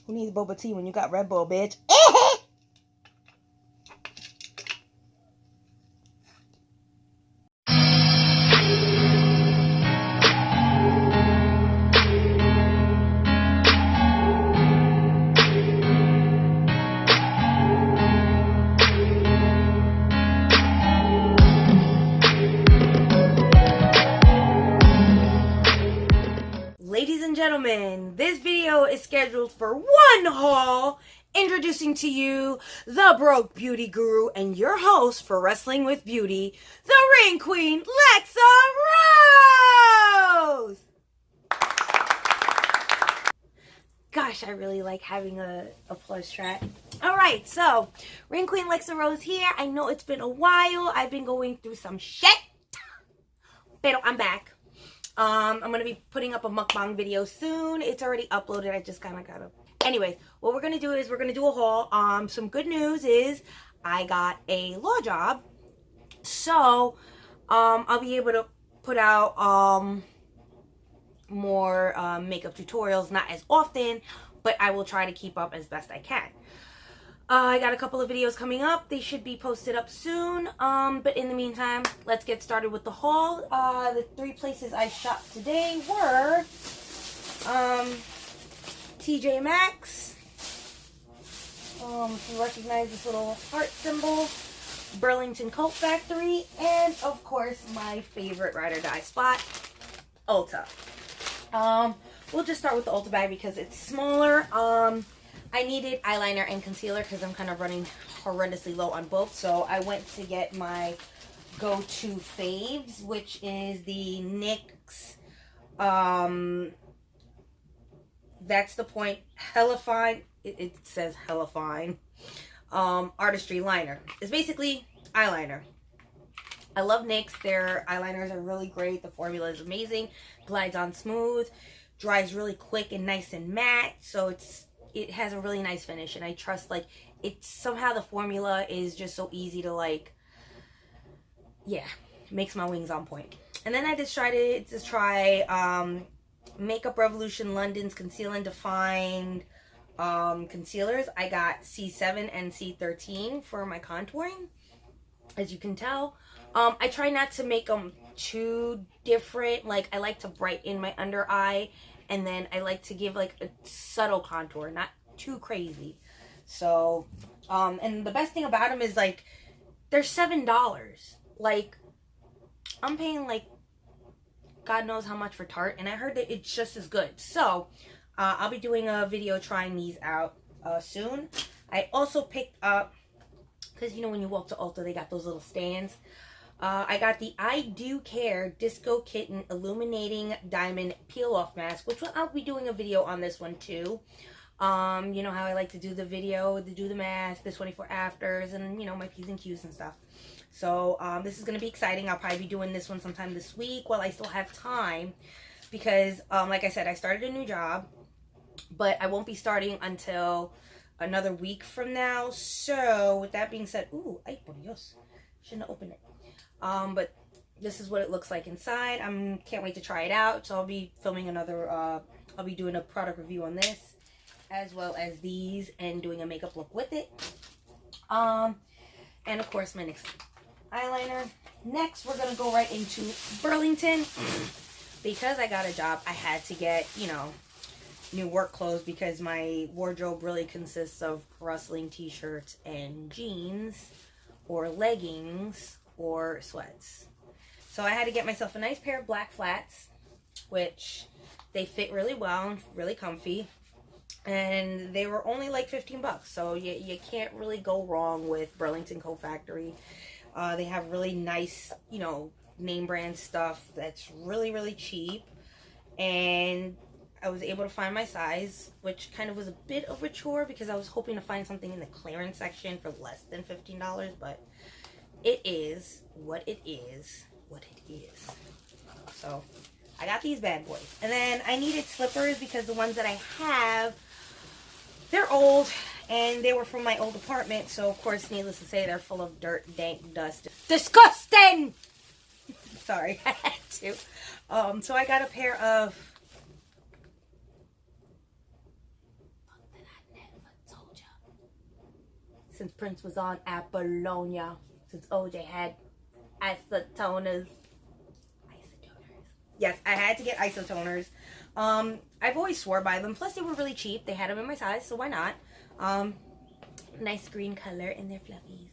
Who needs boba tea when you got Red Bull, bitch? Ladies and gentlemen, this video is scheduled for one haul, introducing to you the broke beauty guru and your host for Wrestling with Beauty, the ring queen, Lexa Rose! Gosh, I really like having a applause track. Alright, so, ring queen Lexa Rose here. I know it's been a while. I've been going through some shit. Pero I'm back. I'm going to be putting up a mukbang video soon. It's already uploaded. I just kind of got to... Anyways, what we're going to do is we're going to do a haul. Some good news is I got a law job. So, I'll be able to put out more makeup tutorials. Not as often, but I will try to keep up as best I can. I got a couple of videos coming up. They should be posted up soon. But in the meantime, let's get started with the haul. The 3 places I shopped today were TJ Maxx. If you recognize this little heart symbol, Burlington Coat Factory, and of course my favorite ride or die spot, Ulta. We'll just start with the Ulta bag because it's smaller. I needed eyeliner and concealer because I'm kind of running horrendously low on both. So I went to get my go-to faves, which is the NYX, That's the Point, hella fine. It says hella fine. Artistry liner. It's basically eyeliner. I love NYX. Their eyeliners are really great. The formula is amazing. Glides on smooth. Dries really quick and nice and matte. So it has a really nice finish, and I trust, like, it's somehow the formula is just so easy to, like, yeah, makes my wings on point. And then I decided to try Makeup Revolution London's Conceal and Define concealers. I got C7 and C13 for my contouring, as you can tell. I try not to make them too different. Like, I like to brighten my under eye, and then I like to give, like, a subtle contour, not too crazy. So, and the best thing about them is, like, they're $7. Like, I'm paying, like, God knows how much for Tarte, and I heard that it's just as good. So, I'll be doing a video trying these out soon. I also picked up, because, you know, when you walk to Ulta, they got those little stands. I got the I Do Care Disco Kitten Illuminating Diamond Peel-Off Mask, which I'll be doing a video on this one too. You know how I like to do the video, do the mask, the 24 afters, and, you know, my P's and Q's and stuff. So, this is going to be exciting. I'll probably be doing this one sometime this week while I still have time. Because, like I said, I started a new job, but I won't be starting until another week from now. So, with that being said, ooh, ay por Dios, shouldn't have opened it. But this is what it looks like inside. Can't wait to try it out. So I'll be filming another, I'll be doing a product review on this, as well as these, and doing a makeup look with it. And of course my NYX eyeliner. Next, we're gonna go right into Burlington. Because I got a job, I had to get, you know, new work clothes, because my wardrobe really consists of wrestling t-shirts and jeans, or leggings, or sweats. So I had to get myself a nice pair of black flats, which they fit really well, really comfy, and they were only like 15 bucks. So you can't really go wrong with Burlington Coat Factory. They have really nice, you know, name brand stuff that's really, really cheap, and I was able to find my size, which kind of was a bit of a chore because I was hoping to find something in the clearance section for less than $15, but it is what it is, So, I got these bad boys. And then I needed slippers because the ones that I have, they're old, and they were from my old apartment. So, of course, needless to say, they're full of dirt, dank, dust. Disgusting! Sorry, I had to. So, I got a pair of... What did I since Prince was on Apollonia, since OJ had isotoners. Yes, I had to get isotoners. I've always swore by them. Plus, they were really cheap. They had them in my size, so why not? Nice green color, and they're fluffies.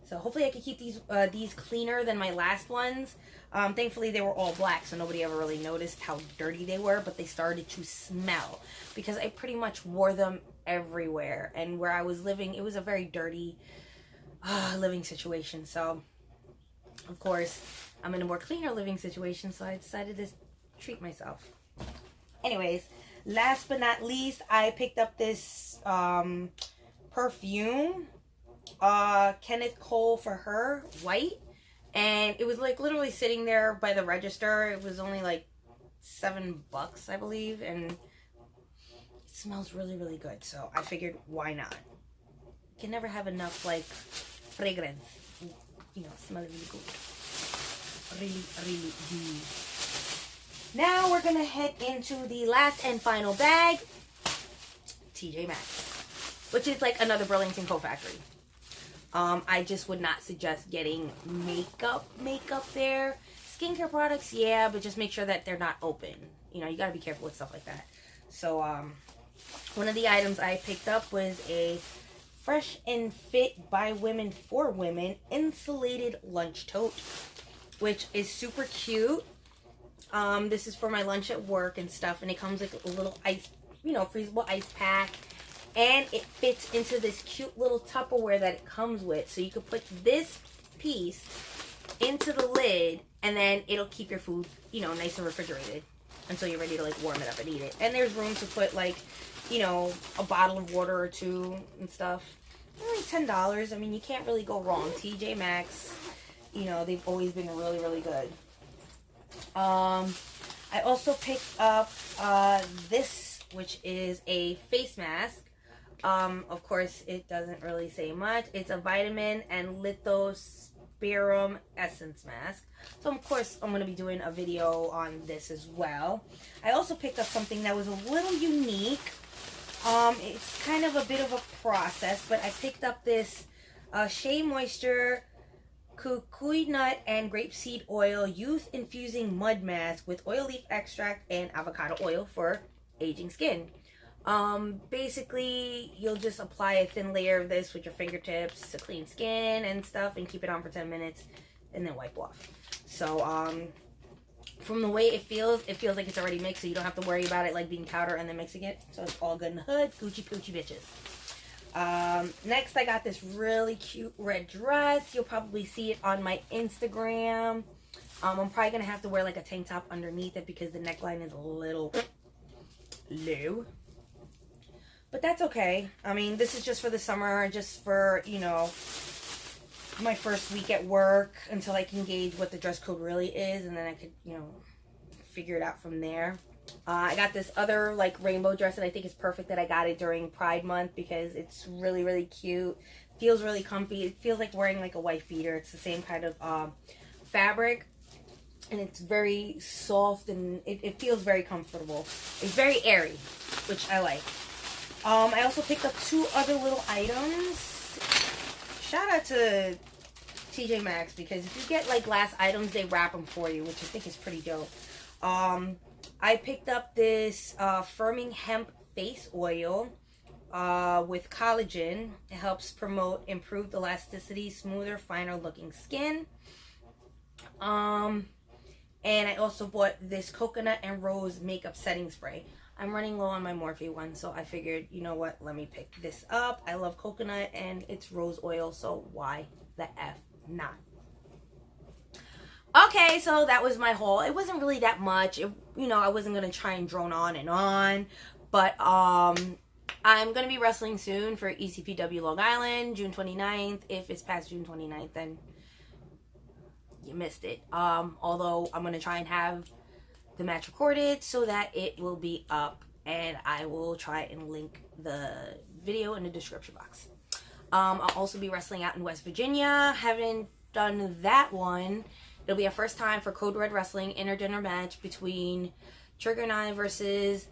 So hopefully I can keep these cleaner than my last ones. Thankfully, they were all black, so nobody ever really noticed how dirty they were, but they started to smell because I pretty much wore them everywhere. And where I was living, it was a very dirty living situation. So, of course, I'm in a more cleaner living situation, so I decided to treat myself. Anyways, last but not least, I picked up this perfume, Kenneth Cole For Her, white. And it was like literally sitting there by the register. It was only like $7, I believe. And it smells really, really good. So I figured, why not? You can never have enough like fragrance. You know, smell really good. Really, really good. Now we're going to head into the last and final bag. TJ Maxx. Which is like another Burlington Co-Factory. I just would not suggest getting makeup there. Skincare products, yeah, but just make sure that they're not open. You know, you got to be careful with stuff like that. So, one of the items I picked up was a Fresh and Fit by Women for Women insulated lunch tote, which is super cute. This is for my lunch at work and stuff, and it comes like a little ice, you know, freezable ice pack. And it fits into this cute little Tupperware that it comes with. So you could put this piece into the lid, and then it'll keep your food, you know, nice and refrigerated until you're ready to like warm it up and eat it. And there's room to put like, you know, a bottle of water or two and stuff. Only $10. I mean, you can't really go wrong. TJ Maxx, you know, they've always been really, really good. I also picked up this, which is a face mask. Of course, it doesn't really say much. It's a vitamin and lithospharum essence mask. So, of course, I'm going to be doing a video on this as well. I also picked up something that was a little unique. It's kind of a bit of a process, but I picked up this Shea Moisture Kukui Nut and Grapeseed Oil Youth Infusing Mud Mask with oil leaf extract and avocado oil for aging skin. Basically, you'll just apply a thin layer of this with your fingertips to clean skin and stuff and keep it on for 10 minutes and then wipe off. So, from the way it feels like it's already mixed, so you don't have to worry about it like being powder and then mixing it. So it's all good in the hood. Gucci poochie bitches. Next, I got this really cute red dress. You'll probably see it on my Instagram. I'm probably going to have to wear like a tank top underneath it because the neckline is a little low. But that's okay. I mean, this is just for the summer, just for, you know, my first week at work until I can gauge what the dress code really is, and then I could, you know, figure it out from there. I got this other, like, rainbow dress, and I think it's perfect that I got it during Pride Month because it's really, really cute. Feels really comfy. It feels like wearing, like, a wife beater. It's the same kind of fabric, and it's very soft, and it feels very comfortable. It's very airy, which I like. I also picked up two other little items. Shout out to TJ Maxx because if you get like glass items, they wrap them for you, which I think is pretty dope. I picked up this firming hemp face oil with collagen. It helps promote improved elasticity, smoother, finer looking skin. And I also bought this coconut and rose makeup setting spray. I'm running low on my Morphe one, so I figured, you know what, let me pick this up. I love coconut, and it's rose oil, so why the F not? Okay, so that was my haul. It wasn't really that much. You know, I wasn't going to try and drone on, but I'm going to be wrestling soon for ECPW Long Island, June 29th. If it's past June 29th, then you missed it. Although I'm going to try and have the match recorded so that it will be up, and I will try and link the video in the description box. I'll also be wrestling out in West Virginia. Haven't done that one. It'll be our first time for Code Red Wrestling intergender match between Trigger and I versus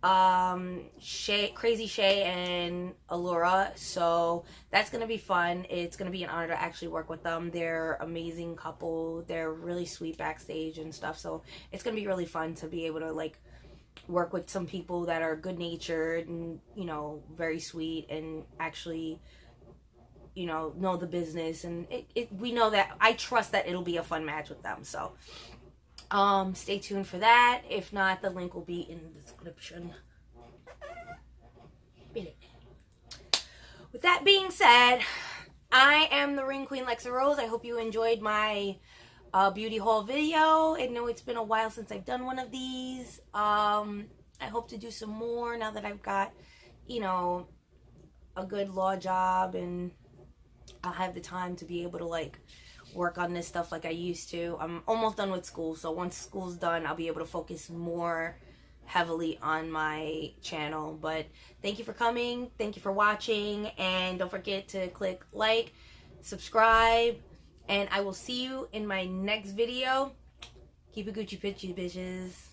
Crazy Shay and Allura. So that's gonna be fun. It's gonna be an honor to actually work with them. They're amazing couple. They're really sweet backstage and stuff. So it's gonna be really fun to be able to like work with some people that are good natured and, you know, very sweet and actually, you know the business. And we know that I trust that it'll be a fun match with them. So stay tuned for that. If not, the link will be in the description. With that being said, I am the Ring Queen Lexa Rose. I hope you enjoyed my beauty haul video. I know it's been a while since I've done one of these. I hope to do some more now that I've got, you know, a good law job and I'll have the time to be able to like work on this stuff like I used to. I'm almost done with school, so once school's done, I'll be able to focus more heavily on my channel. But thank you for coming, thank you for watching, and don't forget to click like, subscribe, and I will see you in my next video. Keep it Gucci pitchy, bitches.